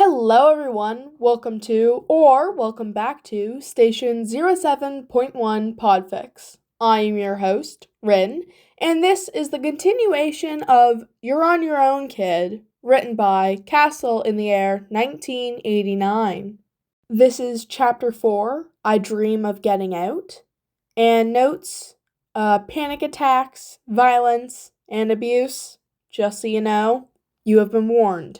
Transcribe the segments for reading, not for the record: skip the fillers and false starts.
Hello everyone, welcome back to Station 07.1 Podfix. I am your host, Rin, and this is the continuation of You're on Your Own Kid, written by CastleintheAir1989. This is Chapter 4, I Dream of Getting Out, and notes, panic attacks, violence, and abuse. Just so you know, you have been warned.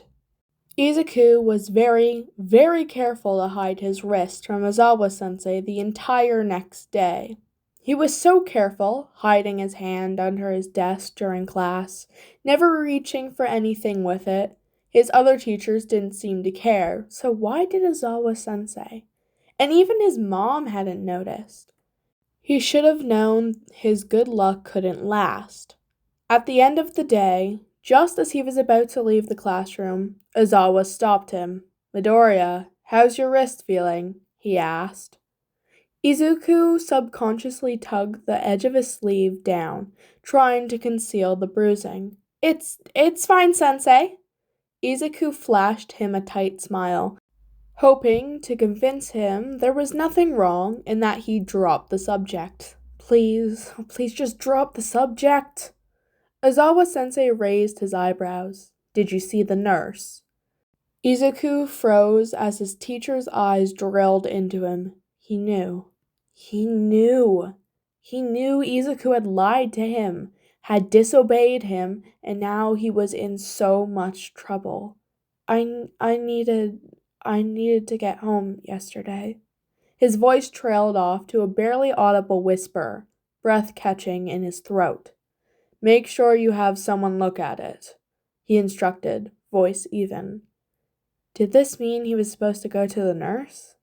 Izuku was very, very careful to hide his wrist from Ozawa-sensei the entire next day. He was so careful, hiding his hand under his desk during class, never reaching for anything with it. His other teachers didn't seem to care, so why did Ozawa-sensei? And even his mom hadn't noticed. He should have known his good luck couldn't last. At the end of the day, just as he was about to leave the classroom, Ozawa stopped him. "Midoriya, how's your wrist feeling?" he asked. Izuku subconsciously tugged the edge of his sleeve down, trying to conceal the bruising. It's fine, sensei." Izuku flashed him a tight smile, hoping to convince him there was nothing wrong and that he'd drop the subject. Please just drop the subject." Ozawa-sensei raised his eyebrows. "Did you see the nurse?" Izuku froze as his teacher's eyes drilled into him. He knew. Izuku had lied to him, had disobeyed him, and now he was in so much trouble. I needed to get home yesterday." His voice trailed off to a barely audible whisper, breath catching in his throat. "Make sure you have someone look at it," he instructed, voice even. Did this mean he was supposed to go to the nurse?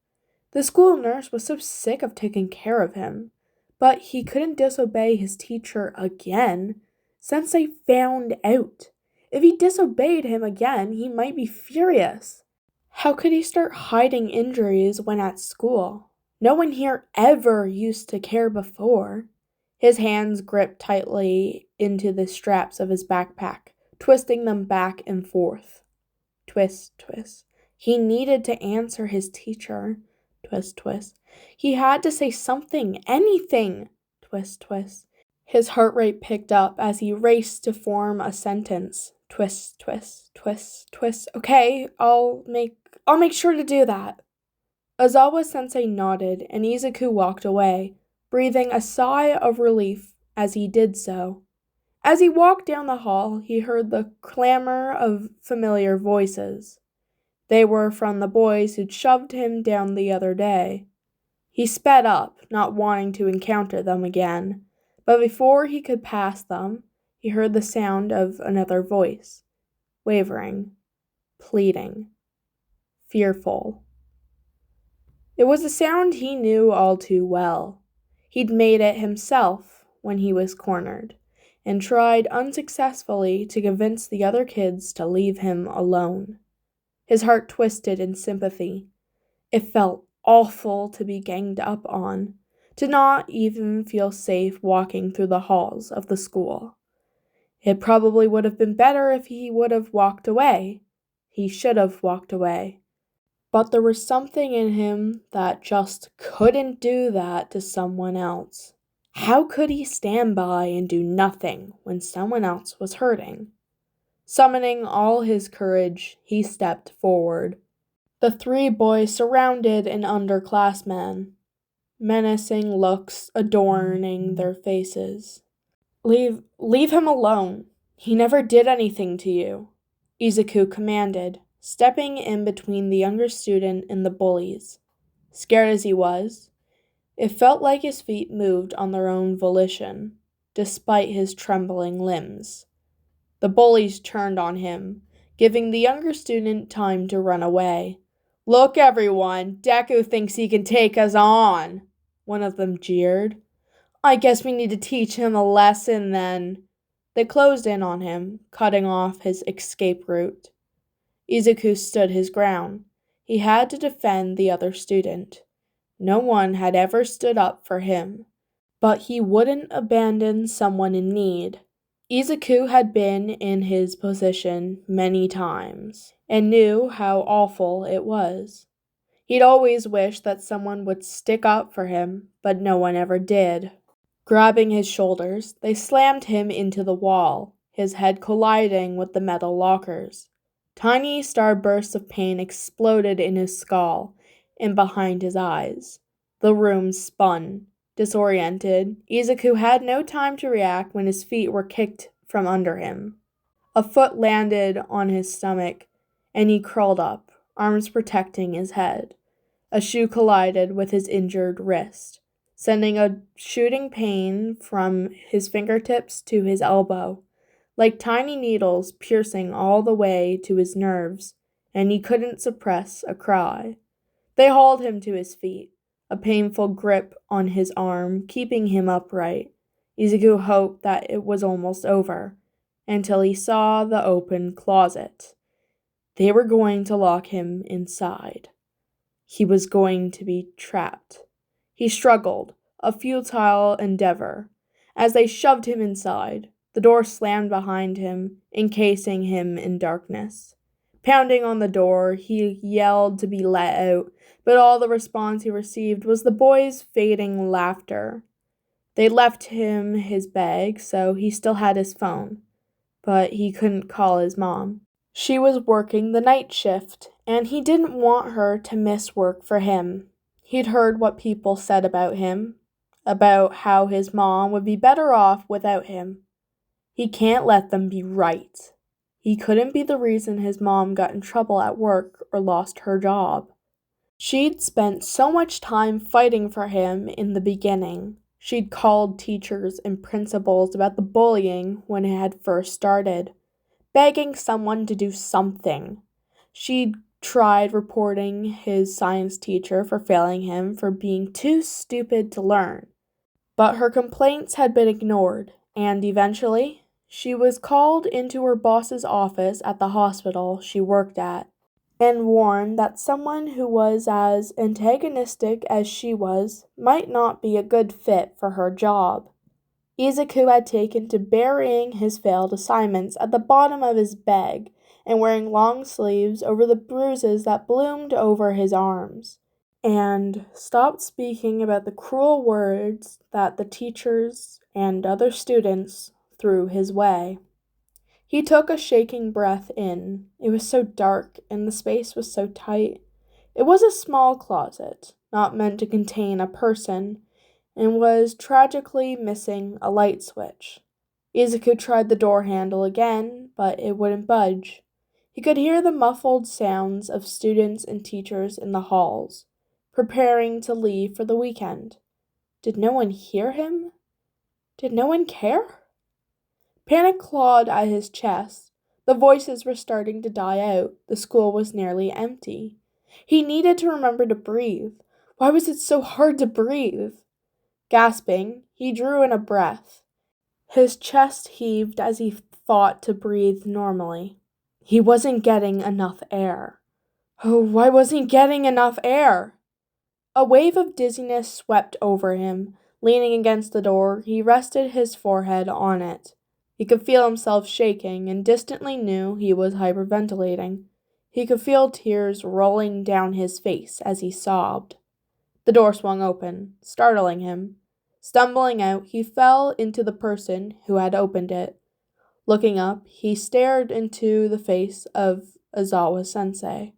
The school nurse was so sick of taking care of him, but he couldn't disobey his teacher again. Sensei found out. If he disobeyed him again, he might be furious. How could he start hiding injuries when at school? No one here ever used to care before. His hands gripped tightly into the straps of his backpack, twisting them back and forth. Twist, twist. He needed to answer his teacher. Twist, twist. He had to say something, anything. Twist, twist. His heart rate picked up as he raced to form a sentence. Twist, twist, twist, twist. "Okay, I'll make sure to do that." Ozawa-sensei nodded, and Izuku walked away, breathing a sigh of relief as he did so. As he walked down the hall, he heard the clamor of familiar voices. They were from the boys who'd shoved him down the other day. He sped up, not wanting to encounter them again, but before he could pass them, he heard the sound of another voice, wavering, pleading, fearful. It was a sound he knew all too well. He'd made it himself when he was cornered, and tried unsuccessfully to convince the other kids to leave him alone. His heart twisted in sympathy. It felt awful to be ganged up on, to not even feel safe walking through the halls of the school. It probably would have been better if he would have walked away. He should have walked away. But there was something in him that just couldn't do that to someone else. How could he stand by and do nothing when someone else was hurting? Summoning all his courage, he stepped forward. The three boys surrounded an underclassman, menacing looks adorning their faces. Leave him alone. He never did anything to you," Izuku commanded, stepping in between the younger student and the bullies. Scared as he was, it felt like his feet moved on their own volition, despite his trembling limbs. The bullies turned on him, giving the younger student time to run away. "Look, everyone, Deku thinks he can take us on," one of them jeered. "I guess we need to teach him a lesson then." They closed in on him, cutting off his escape route. Izuku stood his ground. He had to defend the other student. No one had ever stood up for him, but he wouldn't abandon someone in need. Izuku had been in his position many times and knew how awful it was. He'd always wished that someone would stick up for him, but no one ever did. Grabbing his shoulders, they slammed him into the wall, his head colliding with the metal lockers. Tiny starbursts of pain exploded in his skull and behind his eyes. The room spun. Disoriented, Izuku had no time to react when his feet were kicked from under him. A foot landed on his stomach, and he crawled up, arms protecting his head. A shoe collided with his injured wrist, sending a shooting pain from his fingertips to his elbow, like tiny needles piercing all the way to his nerves, and he couldn't suppress a cry. They hauled him to his feet, a painful grip on his arm keeping him upright. Izuku hoped that it was almost over, until he saw the open closet. They were going to lock him inside. He was going to be trapped. He struggled, a futile endeavor. As they shoved him inside, the door slammed behind him, encasing him in darkness. Pounding on the door, he yelled to be let out, but all the response he received was the boys' fading laughter. They left him his bag, so he still had his phone, but he couldn't call his mom. She was working the night shift, and he didn't want her to miss work for him. He'd heard what people said about him, about how his mom would be better off without him. He can't let them be right. He couldn't be the reason his mom got in trouble at work or lost her job. She'd spent so much time fighting for him in the beginning. She'd called teachers and principals about the bullying when it had first started, begging someone to do something. She'd tried reporting his science teacher for failing him for being too stupid to learn. But her complaints had been ignored, and eventually, she was called into her boss's office at the hospital she worked at and warned that someone who was as antagonistic as she was might not be a good fit for her job. Izuku had taken to burying his failed assignments at the bottom of his bag and wearing long sleeves over the bruises that bloomed over his arms, and stopped speaking about the cruel words that the teachers and other students threw his way. He took a shaking breath in. It was so dark, and the space was so tight. It was a small closet, not meant to contain a person, and was tragically missing a light switch. Izuku tried the door handle again, but it wouldn't budge. He could hear the muffled sounds of students and teachers in the halls, preparing to leave for the weekend. Did no one hear him? Did no one care? Panic clawed at his chest. The voices were starting to die out. The school was nearly empty. He needed to remember to breathe. Why was it so hard to breathe? Gasping, he drew in a breath. His chest heaved as he fought to breathe normally. He wasn't getting enough air. Oh, why wasn't he getting enough air? A wave of dizziness swept over him. Leaning against the door, he rested his forehead on it. He could feel himself shaking and distantly knew he was hyperventilating. He could feel tears rolling down his face as he sobbed. The door swung open, startling him. Stumbling out, he fell into the person who had opened it. Looking up, he stared into the face of Ozawa-sensei.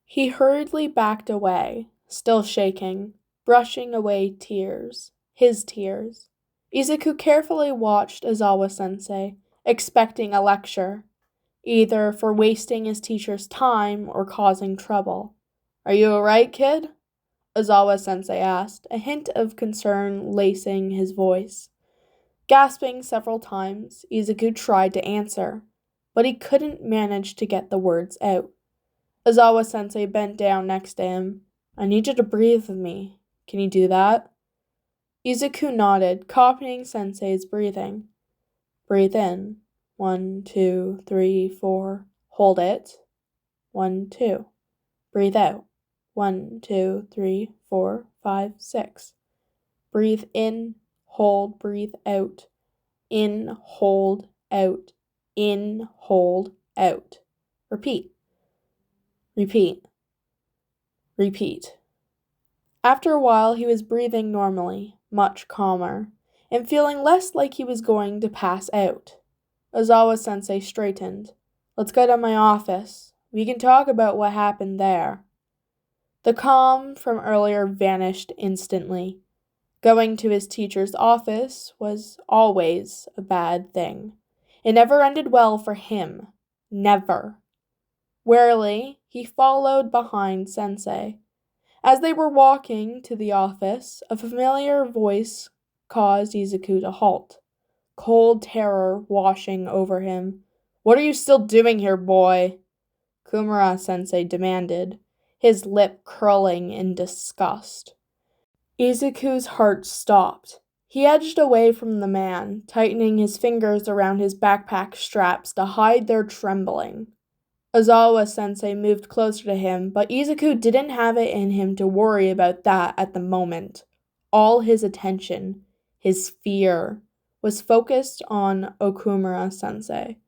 He hurriedly backed away, still shaking, brushing away tears, his tears. Izuku carefully watched Ozawa-sensei, expecting a lecture, either for wasting his teacher's time or causing trouble. "Are you all right, kid?" Ozawa-sensei asked, a hint of concern lacing his voice. Gasping several times, Izuku tried to answer, but he couldn't manage to get the words out. Ozawa-sensei bent down next to him. "I need you to breathe with me. Can you do that?" Izuku nodded, copying Sensei's breathing. "Breathe in. 1, 2, 3, 4. Hold it. 1, 2. Breathe out. 1, 2, 3, 4, 5, 6. Breathe in, hold, breathe out. In, hold, out. In, hold, out. Repeat. Repeat. Repeat. After a while, he was breathing normally, much calmer, and feeling less like he was going to pass out. Ozawa-sensei straightened. Let's go to my office. We can talk about what happened there. The calm from earlier vanished instantly. Going to his teacher's office was always a bad thing. It never ended well for him. Never. Warily, he followed behind Sensei. As they were walking to the office, a familiar voice caused Izuku to halt, cold terror washing over him. What are you still doing here, boy? Kumura-sensei demanded, his lip curling in disgust. Izuku's heart stopped. He edged away from the man, tightening his fingers around his backpack straps to hide their trembling. Ozawa-sensei moved closer to him, but Izuku didn't have it in him to worry about that at the moment. All his attention, his fear, was focused on Okumura-sensei.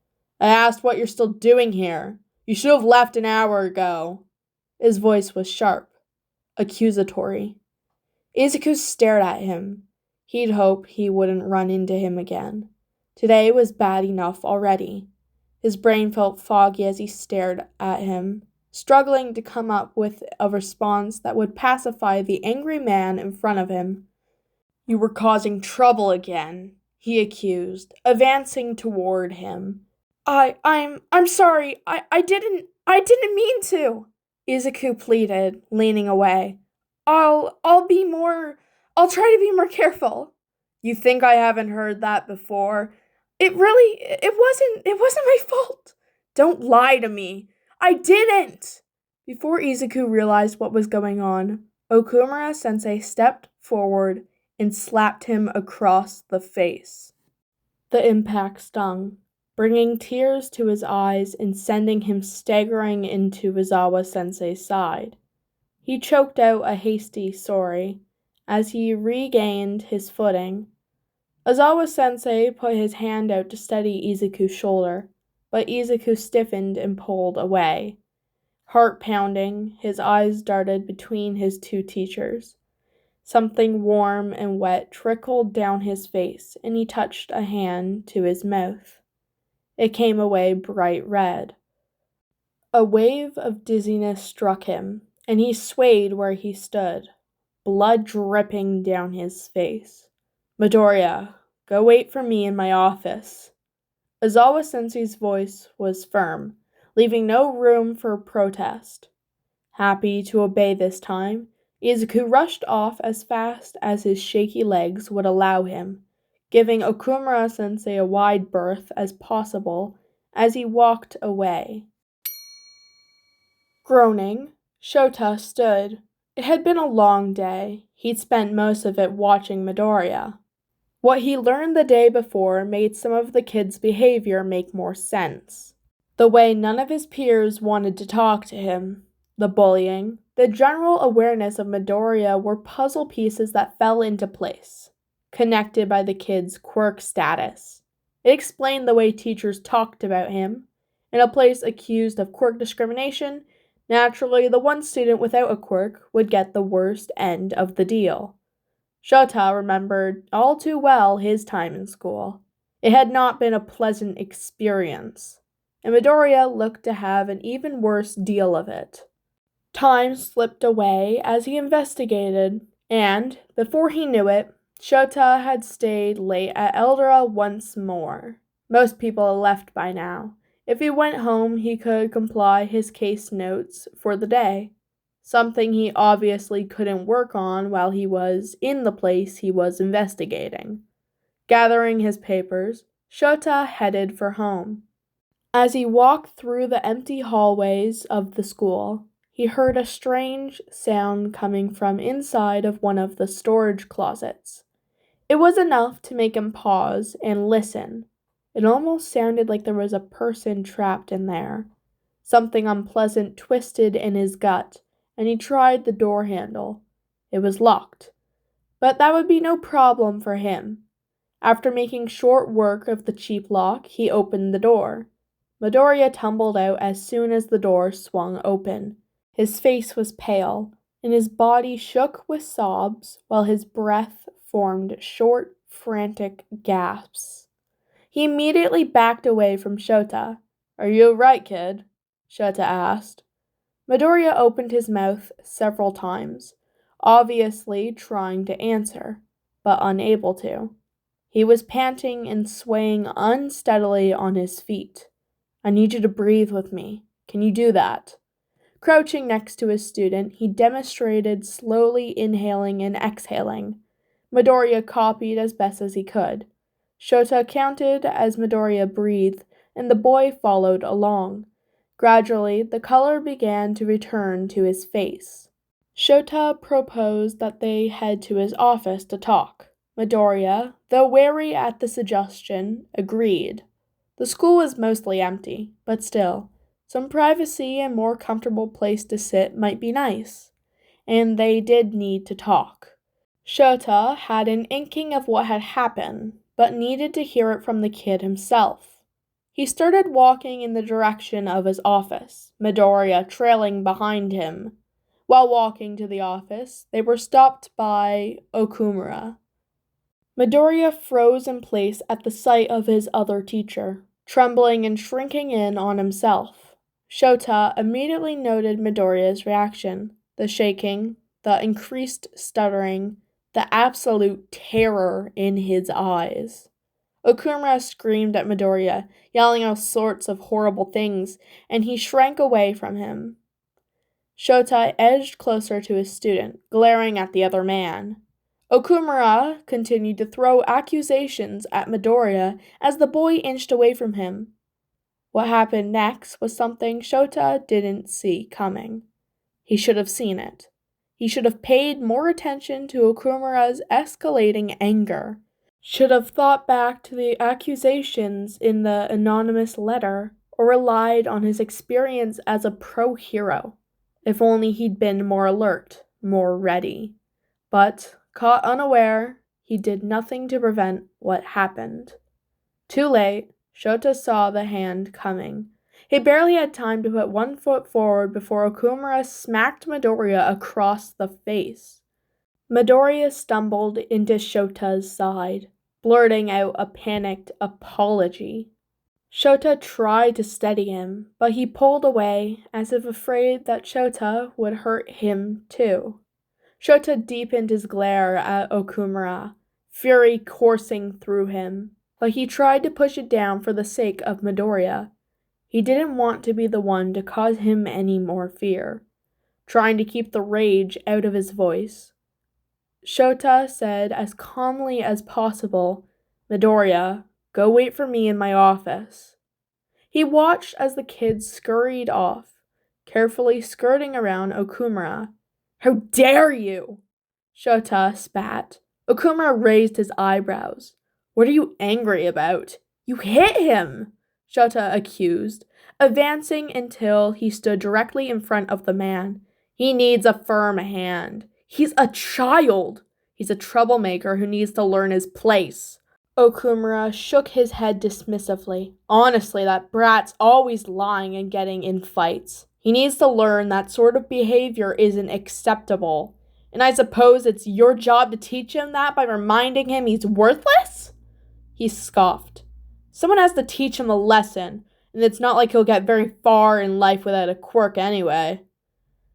I asked what you're still doing here. You should have left an hour ago. His voice was sharp, accusatory. Izuku stared at him. He'd hoped he wouldn't run into him again. Today was bad enough already. His brain felt foggy as he stared at him, struggling to come up with a response that would pacify the angry man in front of him. You were causing trouble again, he accused, advancing toward him. I'm sorry. I didn't mean to, Izuku pleaded, leaning away. I'll try to be more careful. You think I haven't heard that before? It wasn't my fault. Don't lie to me. I didn't. Before Izuku realized what was going on, Okumura-sensei stepped forward and slapped him across the face. The impact stung, bringing tears to his eyes and sending him staggering into Ozawa-sensei's side. He choked out a hasty sorry as he regained his footing. Ozawa-sensei put his hand out to steady Izuku's shoulder, but Izuku stiffened and pulled away. Heart pounding, his eyes darted between his two teachers. Something warm and wet trickled down his face, and he touched a hand to his mouth. It came away bright red. A wave of dizziness struck him, and he swayed where he stood, blood dripping down his face. Midoriya, go wait for me in my office. Ozawa-sensei's voice was firm, leaving no room for protest. Happy to obey this time, Izuku rushed off as fast as his shaky legs would allow him, giving Okumura-sensei a wide berth as possible as he walked away. Groaning, Shota stood. It had been a long day. He'd spent most of it watching Midoriya. What he learned the day before made some of the kids' behavior make more sense. The way none of his peers wanted to talk to him, the bullying, the general awareness of Midoriya were puzzle pieces that fell into place, connected by the kid's quirk status. It explained the way teachers talked about him. In a place accused of quirk discrimination, naturally, the one student without a quirk would get the worst end of the deal. Shota remembered all too well his time in school. It had not been a pleasant experience, and Midoriya looked to have an even worse deal of it. Time slipped away as he investigated, and, before he knew it, Shota had stayed late at Eldora once more. Most people had left by now. If he went home, he could comply his case notes for the day, something he obviously couldn't work on while he was in the place he was investigating. Gathering his papers, Shota headed for home. As he walked through the empty hallways of the school, he heard a strange sound coming from inside of one of the storage closets. It was enough to make him pause and listen. It almost sounded like there was a person trapped in there. Something unpleasant twisted in his gut, and he tried the door handle. It was locked. But that would be no problem for him. After making short work of the cheap lock, he opened the door. Midoriya tumbled out as soon as the door swung open. His face was pale, and his body shook with sobs while his breath formed short, frantic gasps. He immediately backed away from Shota. "Are you right, kid?" Shota asked. Midoriya opened his mouth several times, obviously trying to answer, but unable to. He was panting and swaying unsteadily on his feet. "I need you to breathe with me. Can you do that?" Crouching next to his student, he demonstrated slowly inhaling and exhaling. Midoriya copied as best as he could. Shota counted as Midoriya breathed, and the boy followed along. Gradually, the color began to return to his face. Shota proposed that they head to his office to talk. Midoriya, though wary at the suggestion, agreed. The school was mostly empty, but still, some privacy and more comfortable place to sit might be nice, and they did need to talk. Shota had an inkling of what had happened, but needed to hear it from the kid himself. He started walking in the direction of his office, Midoriya trailing behind him. While walking to the office, they were stopped by Okumura. Midoriya froze in place at the sight of his other teacher, trembling and shrinking in on himself. Shota immediately noted Midoriya's reaction, the shaking, the increased stuttering, the absolute terror in his eyes. Okumura screamed at Midoriya, yelling all sorts of horrible things, and he shrank away from him. Shota edged closer to his student, glaring at the other man. Okumura continued to throw accusations at Midoriya as the boy inched away from him. What happened next was something Shota didn't see coming. He should have seen it. He should have paid more attention to Okumura's escalating anger. Should have thought back to the accusations in the anonymous letter, or relied on his experience as a pro-hero. If only he'd been more alert, more ready. But, caught unaware, he did nothing to prevent what happened. Too late, Shota saw the hand coming. He barely had time to put one foot forward before Okumura smacked Midoriya across the face. Midoriya stumbled into Shota's side, blurting out a panicked apology. Shota tried to steady him, but he pulled away as if afraid that Shota would hurt him too. Shota deepened his glare at Okumura, fury coursing through him, but he tried to push it down for the sake of Midoriya. He didn't want to be the one to cause him any more fear. Trying to keep the rage out of his voice, Shota said as calmly as possible, "Midoriya, go wait for me in my office." He watched as the kid scurried off, carefully skirting around Okumura. "How dare you!" Shota spat. Okumura raised his eyebrows. "What are you angry about?" "You hit him!" Shota accused, advancing until he stood directly in front of the man. "He needs a firm hand. He's a child. He's a troublemaker who needs to learn his place." Okumura shook his head dismissively. "Honestly, that brat's always lying and getting in fights. He needs to learn that sort of behavior isn't acceptable. And I suppose it's your job to teach him that by reminding him he's worthless?" He scoffed. "Someone has to teach him a lesson, and it's not like he'll get very far in life without a quirk anyway."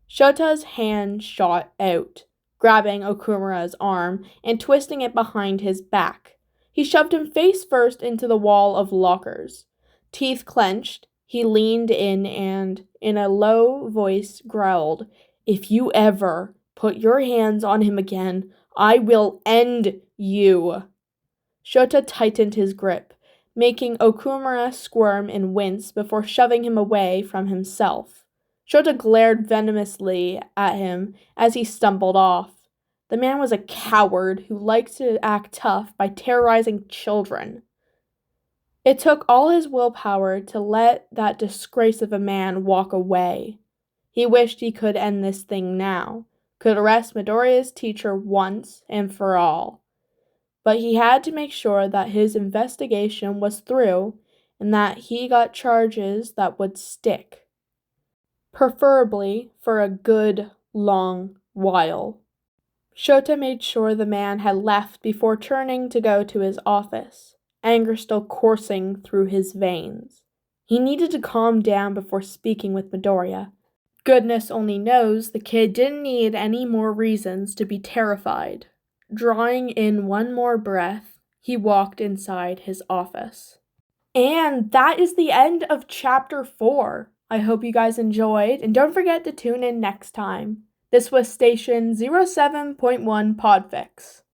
Shota's hand shot out, grabbing Okumura's arm and twisting it behind his back. He shoved him face first into the wall of lockers. Teeth clenched, he leaned in and, in a low voice, growled, "If you ever put your hands on him again, I will end you." Shota tightened his grip, making Okumura squirm and wince before shoving him away from himself. Shota glared venomously at him as he stumbled off. The man was a coward who liked to act tough by terrorizing children. It took all his willpower to let that disgrace of a man walk away. He wished he could end this thing now, could arrest Midoriya's teacher once and for all. but he had to make sure that his investigation was through and that he got charges that would stick, preferably for a good long while. Shota made sure the man had left before turning to go to his office, anger still coursing through his veins. He needed to calm down before speaking with Midoriya. Goodness only knows the kid didn't need any more reasons to be terrified. Drawing in one more breath, he walked inside his office. And that is the end of Chapter 4. I hope you guys enjoyed, and don't forget to tune in next time. This was Station 07.1 Podfix.